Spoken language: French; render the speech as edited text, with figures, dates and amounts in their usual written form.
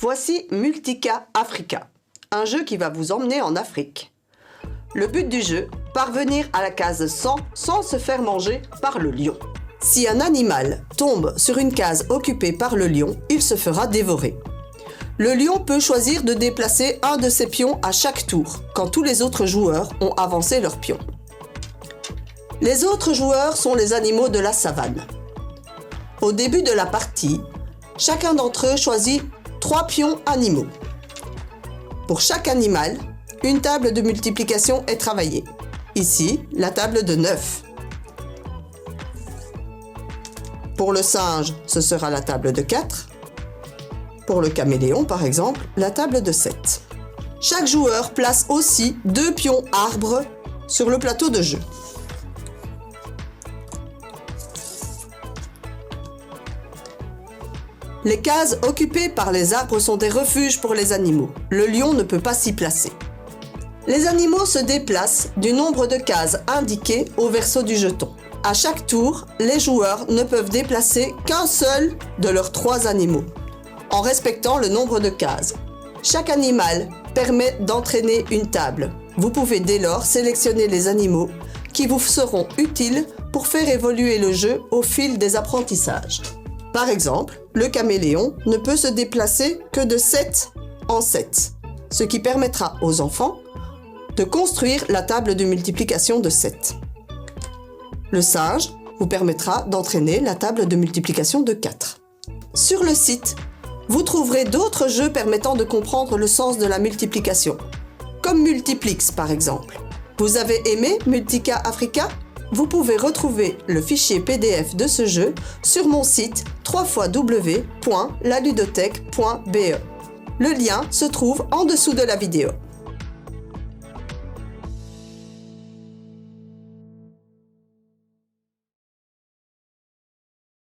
Voici Multica Africa, un jeu qui va vous emmener en Afrique. Le but du jeu, parvenir à la case 100 sans se faire manger par le lion. Si un animal tombe sur une case occupée par le lion, il se fera dévorer. Le lion peut choisir de déplacer un de ses pions à chaque tour, quand tous les autres joueurs ont avancé leurs pions. Les autres joueurs sont les animaux de la savane. Au début de la partie, chacun d'entre eux choisit 3 pions animaux. Pour chaque animal, une table de multiplication est travaillée. Ici, la table de 9. Pour le singe, ce sera la table de 4. Pour le caméléon, par exemple, la table de 7. Chaque joueur place aussi 2 pions arbres sur le plateau de jeu. Les cases occupées par les arbres sont des refuges pour les animaux. Le lion ne peut pas s'y placer. Les animaux se déplacent du nombre de cases indiquées au verso du jeton. À chaque tour, les joueurs ne peuvent déplacer qu'un seul de leurs 3 animaux, en respectant le nombre de cases. Chaque animal permet d'entraîner une table. Vous pouvez dès lors sélectionner les animaux qui vous seront utiles pour faire évoluer le jeu au fil des apprentissages. Par exemple, le caméléon ne peut se déplacer que de 7 en 7, ce qui permettra aux enfants de construire la table de multiplication de 7. Le singe vous permettra d'entraîner la table de multiplication de 4. Sur le site, vous trouverez d'autres jeux permettant de comprendre le sens de la multiplication, comme Multiplix par exemple. Vous avez aimé Multica Africa ? Vous pouvez retrouver le fichier PDF de ce jeu sur mon site www.laludothèque.be. Le lien se trouve en dessous de la vidéo.